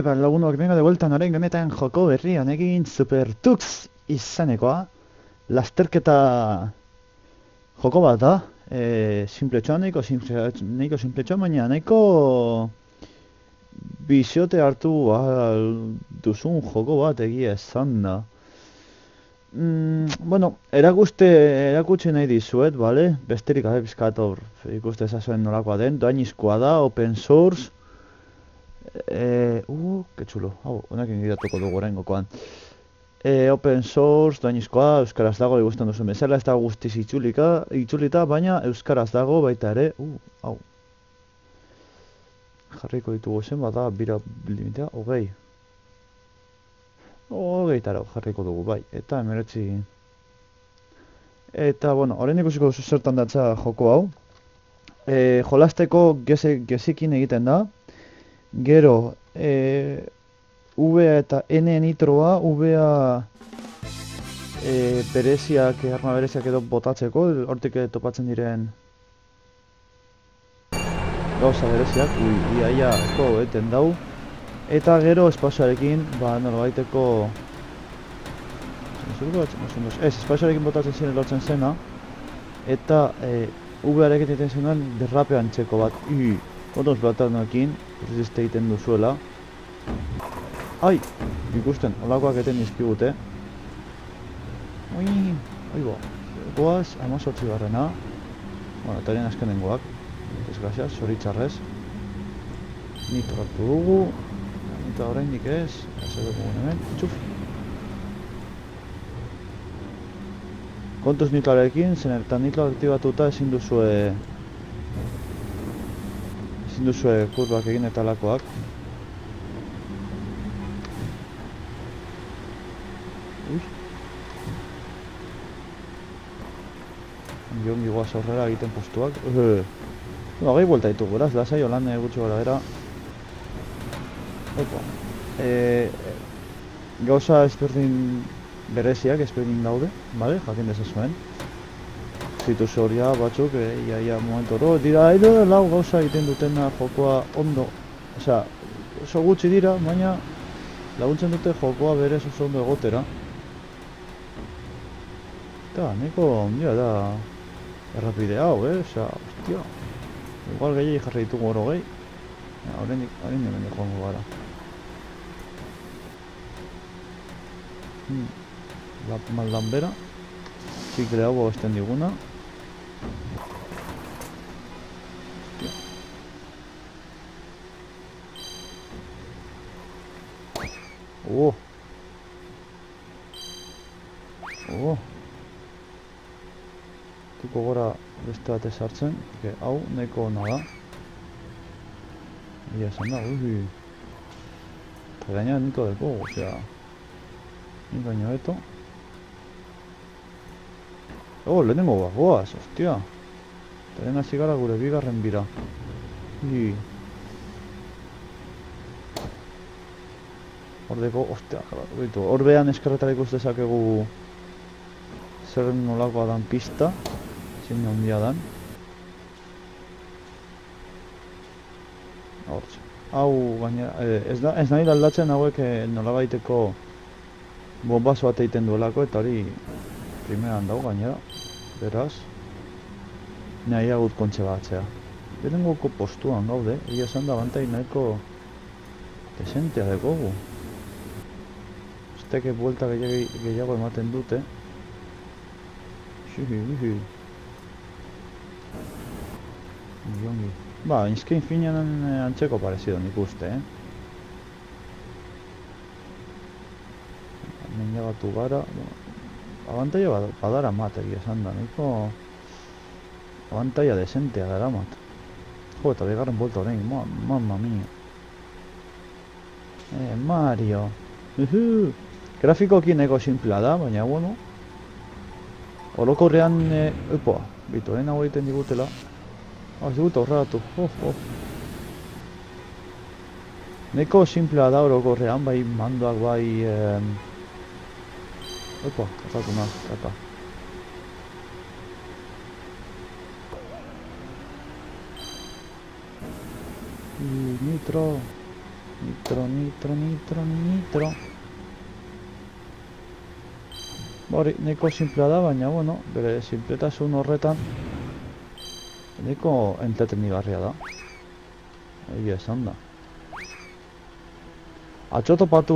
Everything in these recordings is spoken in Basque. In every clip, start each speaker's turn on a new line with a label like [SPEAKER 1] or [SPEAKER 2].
[SPEAKER 1] Lagunok, vengo de vuelta noren honetan joko berri honekin Super Tux izanekoa. Lasterketa joko bat da. Simpletxoa, nahiko simpletxoa, baina nahiko biziote hartu duzun joko bat egia esan da. Bueno, erakutsi nahi dizuet, bale? Besterik gabe pizkat hor ikuste ezazuen nolakoa den. Doainizkoa da, open source. Que chulo. Hau, honekin gidatuko dugu oraingokoan. Open source, doainizkoa, euskaraz dago ikusten duzun bezala, ez da guztiz itzulita, baina euskaraz dago baita ere. Hau. Jarriko ditugu zen, bada, bira limitea, 20. 20 jarriko dugu, bai, eta emeretzi. Eta, bueno, orain ikusiko duzu zertan datza joko hau. Jolasteko gezikin egiten da. Gero, V eta N nitroa, V-a bereziak, arma bereziak edo botatzeko, hortik topatzen diren gauza bereziak, iaia esko eten dau. Eta gero espazioarekin, nolabaiteko... espazioarekin botatzen ziren lortzen zena. Eta V-arekin egiten zenuen derrapean txeko bat. Otoz batanoekin, resiste egiten duzuela. Ai! Ikusten, olakoak eten dizkigute. Aibo, goaz, 18 garrena. Bueno, eta haren azkenengoak. Desgraziaz, zoritxarrez. Nitro hartu dugu. Eta oraindik ez. Zer dugu hemen, txuf. Kontuz nitroarekin, zen eta nitro aktibatuta ezin duzue kurbak egin eta lakoak. Ongi goaz aurrera egiten postuak. Gehi buelta ditugu, beraz, lasai holan gutxi gara bera. Gauza ezberdin bereziak, ezberdin daude, bale, jakin dezazuen. Zituzu horia batzuk, iaia momentu oro, dira lau gauza egiten dutena jokoa ondo, oso gutxi dira, baina laguntzen dute jokoa berez oso ondo egotera. Eta, nahiko ondia da errapide hau, ostia, igual gehiagi jarri ditugu oro gehi, horrein hemen joango gara. Maldan bera, txikle hau bosten diguna. Tuko gora beste bat ezartzen, hau nahiko ona da. Ia esan da, eta gaina niko deko, nik baino eto. Lehenengo goaz, ostia. Eta lehen hasi gara gure bigarren bira. Hordeko, ostia, horbean eskerretara ikus dezakegu zer nolakoa dan pista. Zein handia dan. Hortxe. Hau, gainera, ez nahi aldatzen hauek nolabaiteko bombazo bat egiten duelako eta hori primeran dago gainera. Beraz, nahi agut kontxe batzea. Berengoko postuan gaude, egia esan da bantai nahiko desentea dekogu. Esteke buelta gehiago ematen dute. Ongi. Inskein finean antzeko parezido nik uste, Hemen jagatu gara. Abantaia badara mat egia esan da, nahiko abantaia desentea dara mat. Eta begarren bolta horrein, mamma mia. Mario. Grafikoki nahiko simplea da, baina bueno. Orokorrean, bitu, hau egiten digutela. Ez diguta horregatu, Nahiko simplea da orokorrean, bai mandoak, bai... kasatu naz, eta. Nitro... Nitro. Hori, nahiko simplea da, baina, bueno, bere simpletasun horretan nahiko entretenigarria da. Egia esan da. Atzo topatu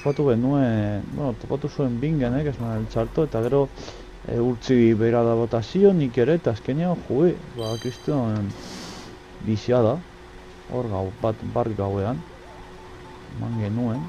[SPEAKER 1] genuen, bueno, topatu zuen Bingenek, esan el txarto, eta gero urtzi behira da botazio, nik ere, eta azkenean, kriston bizia da. Hor bat gauean, eman genuen.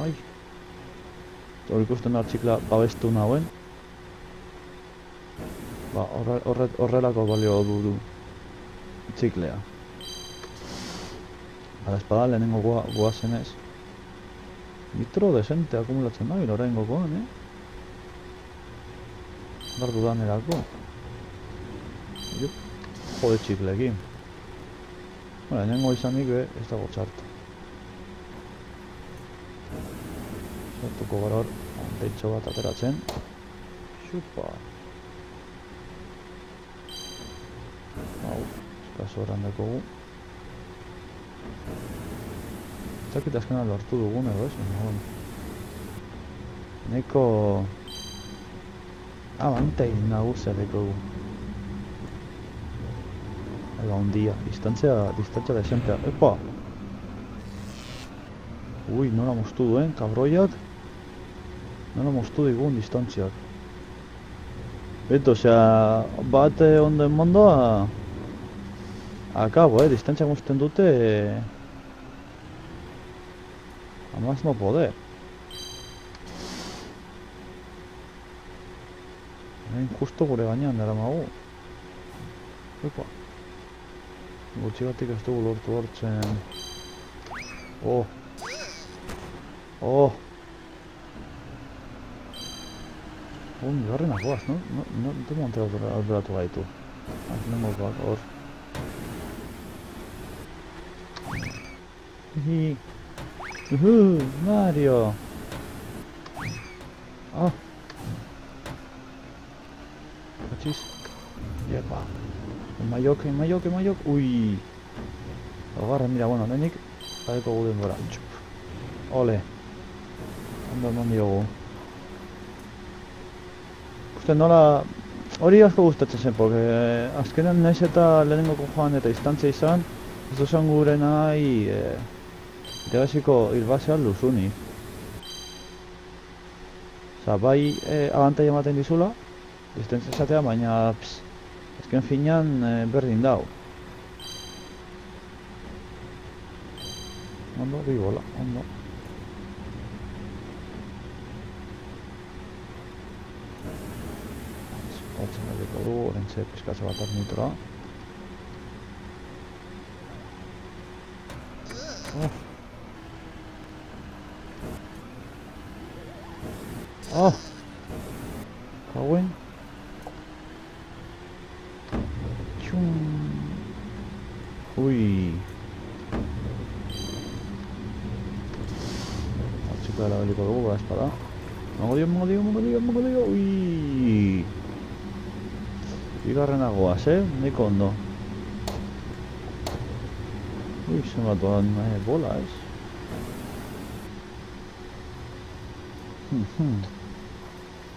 [SPEAKER 1] Ai. Hor ikusten artxikla babestu nauen. Horrelako balio du txiklea. Bada espada lehenengo goazenez. Nitro desente akumulatzen da, orain gokoan, Gardu danerako. Jode txikleekin. Lehenengo izanik ez dago txartu. Sartuko gara hor, antentxo bat ateratzen. Xupa. Hau, eskazo horren dekogu. Zakit azkena lortu dugun edo ez, neko... Abantei naguzia dekogu. Ega ondia, distantzia desentea. Epa! Ui, nola moztu duen, kabroiak. Nola moztu digun distantziak. Beto, osea, bat ondo mondoa... Akabo, distantzia mozten dute... A más no poder. Justo gure gainean dara magu. Epa. Gutxigatik ez dugu lortu hortzen. Oh. Bigarrenak goaz, no? No tengo alberatu gaitu. Tenemos bat, hor. Mario! Ah! Kachis. Yepa. Emaiok. Ui! Agarra, mira, bueno, lehenik. Badeko guden gora. Ole! Ondo eman diogu. Uste nola... Hori asko gustatzen zen, porque azkenean naiz eta lehenengoko joan eta distantzia izan, ez duzan gure nahi... Irabaziko irbazean luzuni. Osa, bai abantaia ematen dizula, distantzia esatea, baina azken finean berdin dau. Ondo, bi bola, ondo. Hortzen ediko du, orentze pizkatze bat nitroa. Kauen. Txum. Ui. Atxika erabiliko dugu, bada espada. Mongo dio. Ui. Bigarrena goaz, Neko ondo. Ui, zenbat doan bola, ez?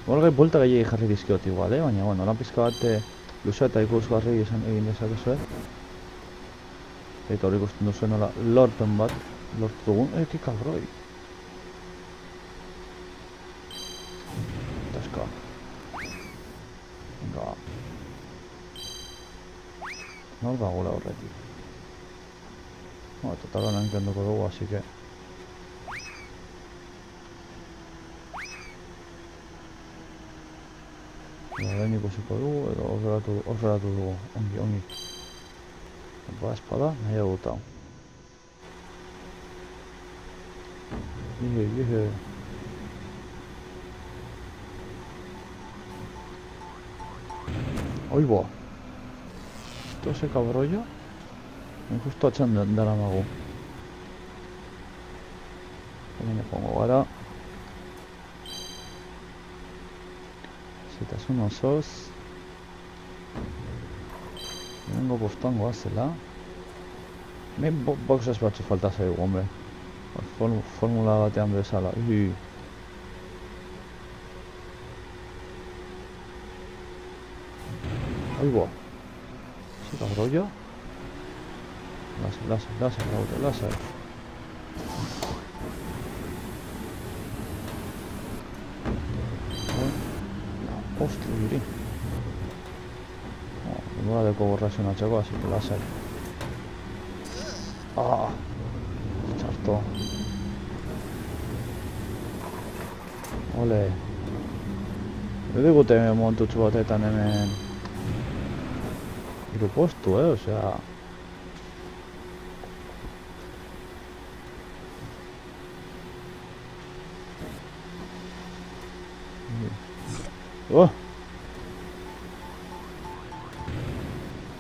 [SPEAKER 1] Horrega bolta gehiagik jarri dizkiot igual, baina, bueno, lan pizka bat luzea eta ikusgarri egin dezakezu, Eta hori ikusten duzuen nola lorpen bat lortu dugun, ki kabroi. Taska. Venga. Nol bagula horretik. Total lan kenduko dugu, así que... Lehen ikusiko dugu, edo horrelatu dugu, ongi. Ba espada, nahi agutau. Ihe. Oibo. Esto ese cabrollo. Justo atxan dara magu. Hemen egongo gara. Zetasun osoz. Lehenengo postuan goazela. Boxes batzu falta zaigu, hombre. Formula batean bezala. Aibo. ¿Se cabró yo? Láser, Raúl, láser. Hostia, Yuri. Denbora deko borrazionatzeko, así que láser. Ah, txarto. Ole. Digute montutxu batetan hemen hiru postu, osea...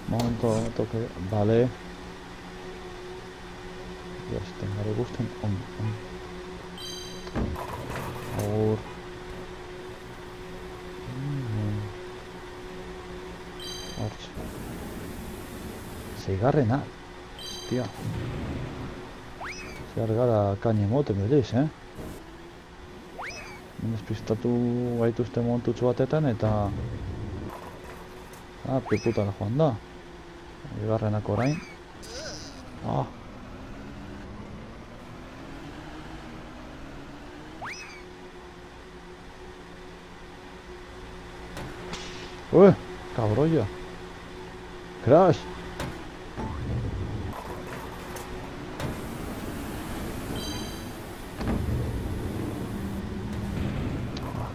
[SPEAKER 1] Momento que... Vale. Ya si tenga le gusten. Por... Seigarrena. Hostia. Zehargara kaina emoten beriz, Despistatu gaituzte montutxu batetan eta... Piputara joan da. Bigarrenak orain. Cabrollo. Crash.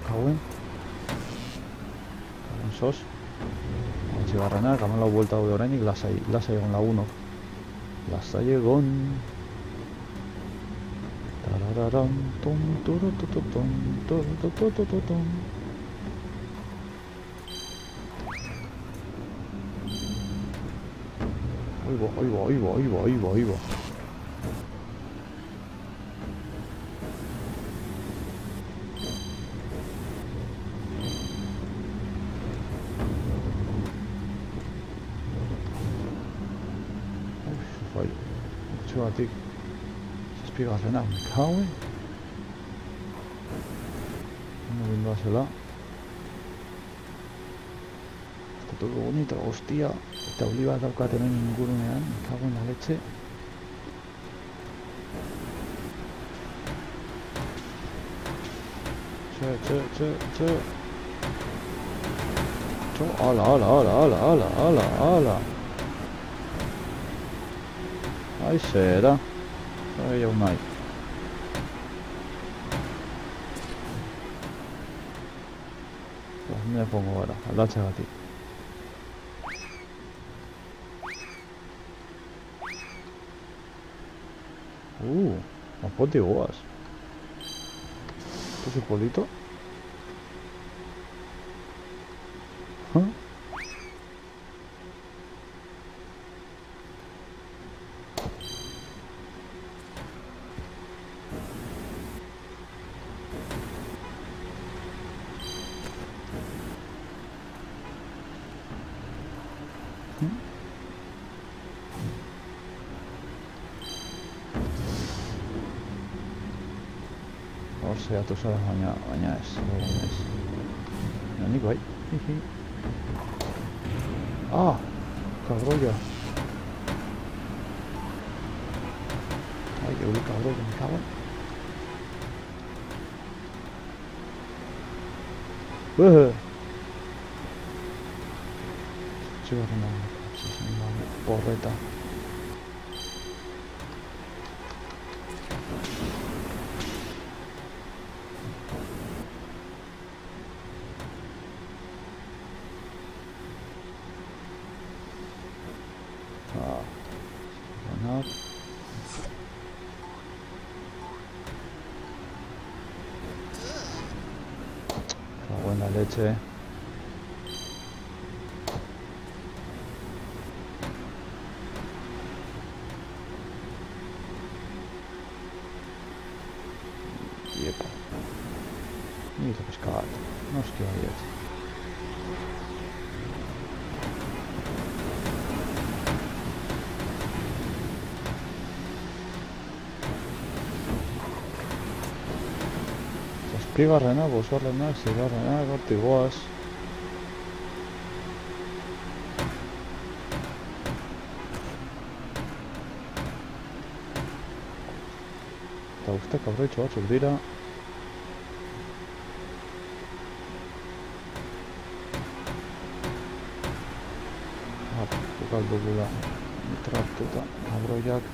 [SPEAKER 1] Cauen. Sos. Zigarrenak, haman lau buelta daude orainik, lasai egon lagunok. Lasai egon. Tarararam, tom, turutututum, turututututum. Oibo. Batik zazpigarrena, me cago en... Ondo bindoa zela. Está todo bonito, hostia. Eta oliba daukat hemen ingurunean, me cago en la leche. Ala. Ai, zera. Zara jau nahi. Nire pongo gara, aldatze gatik. Apoti goaz. ¿Esto es polito? Saiatu zara, baina ez. Nik bai. Cabrollo. Ai, euli cabrollo, me cago en... Txigarrena, porreta. Buena leche. Jepa. Niitä pescaat. Nosti ajat. Zazpigarrena, bosgarrena, seigarrena, hortik goaz. Eta uste kabroitxo batzuk dira. Bukaldu gula nitratuta kabroiak.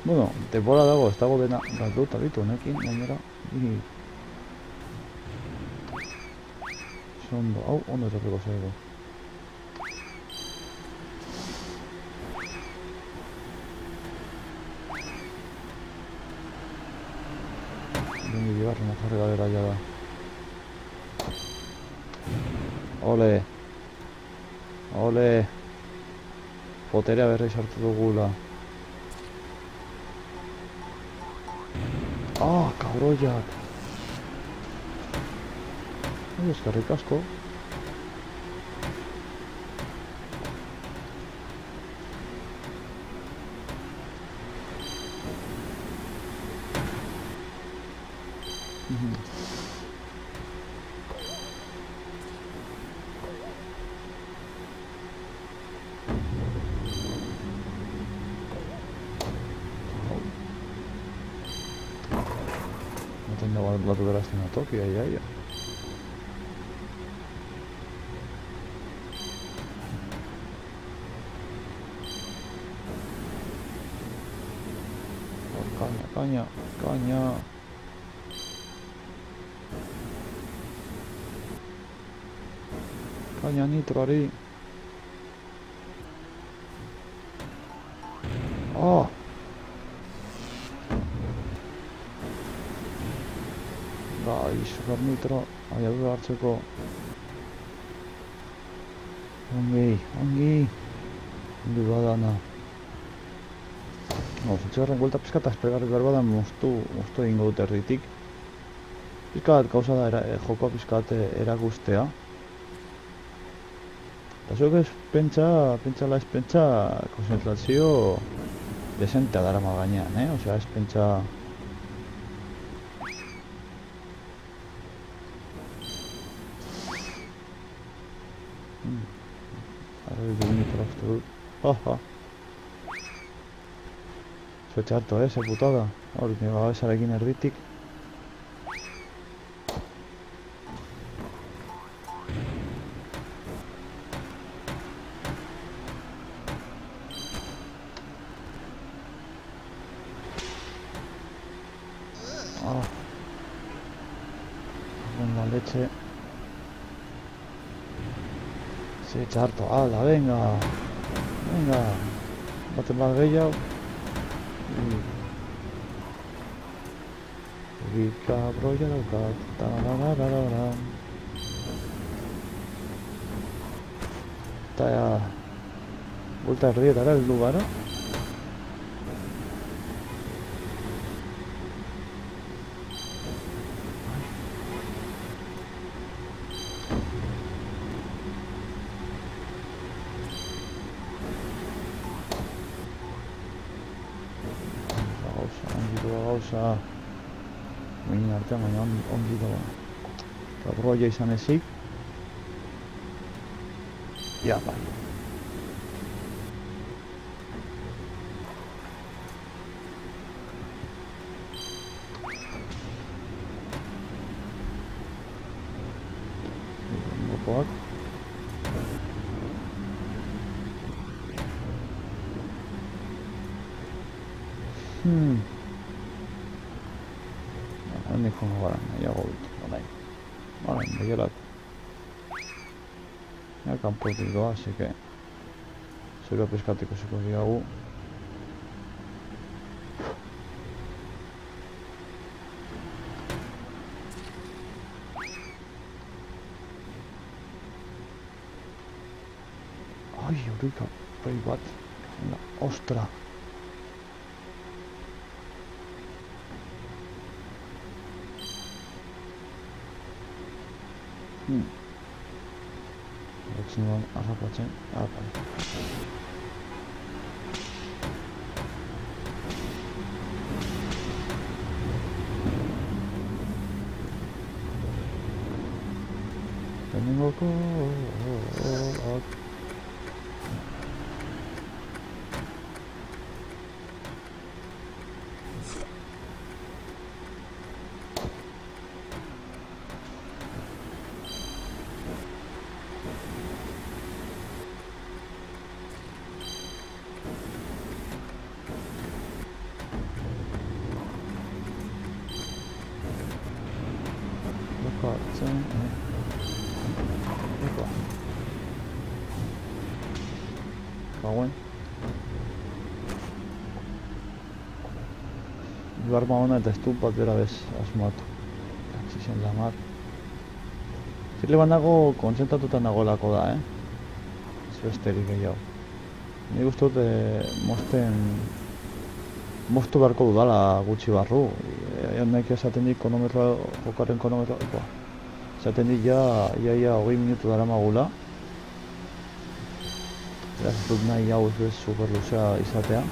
[SPEAKER 1] Bueno, denbora dago, ez dago dena galduta ditu honekin, gainera. Ondo, hau, ondo etorriko zaigu. Bengi bigarrena jarri galera ja da. Ole! Ole! Poterea berri sartu dugula. Ah, kabroiak! Eskerrik asko. No tengo la duración a toque, ay. Caña. Caña nitroari. Oh. Bai, super nitro. Abiadura hartzeko. Ongi. Ongi badana. Zutxegarren guelta pizkata espegarrik behar badan moztu egingo dut erditik. Pizkat gauza da jokoa pizkat erakustea. Eta zuek ez pentsa konzentrazio desentea darama gainean, Osea, ez pentsa... Arra dugu nitroftu dut. Suetxe harto, ze putada. Hori, nire gabezarekin erditik. Con la leche. Suetxe harto, ala, venga. Baten bat gehiago. Kabroia daukat, tararararara. Eta bulta erdietara heldu gara. Gauza minin artean, baina ongi dago kabroia izan ezik. Ja, bai. Gokoak. Hendik jongo gara, nahiago dut, orain, begerat. Ja, kanpotik doa, así que zero pizkat ikusiko diagu. Ai, eurika, bai bat, ostra. Zinoan arrapatzen, bai. Nengoko... Lokatzen... Epa. Kauen. Arma ona eta ez du bat bera bez asmatu. Taxisen lamar. Zirle bat nago kontzentratuta nagoelako da, Ez besterik gehiago. Nik uste dut moztu beharko dudala gutxi barru. Naik esaten dik jokaren konometroa. Esaten dik ia 20 minutu dara magula. Beraz dut nahi hau ez bez super luzea izatea.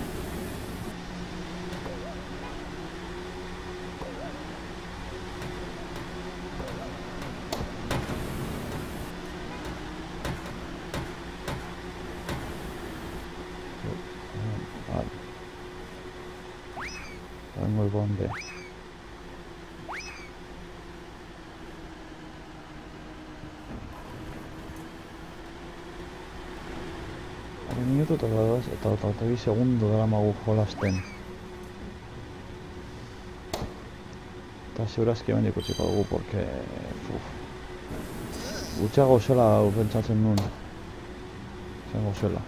[SPEAKER 1] Tengo el bombe. Minutu eta 2 segundo daramagu jolasten. Eta segurazki hemen ikutsiko dugu, porque... Gutxiago zela pentsatzen nuen. Zengo zela.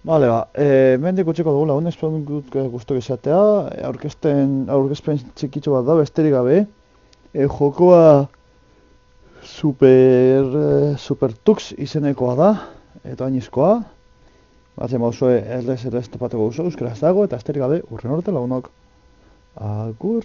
[SPEAKER 1] Bale ba, hemen ikutsiko dugu lagun espero dut guztok izatea. Aurkezpen txikitxo bat da, besterik gabe. Jokoa... Super Tux izenekoa da. Eta oinizkoa. Batzen bauzue errez topatuko duzu, euskaraz dago, eta esterik gabe urren horreta lagunok. Agur.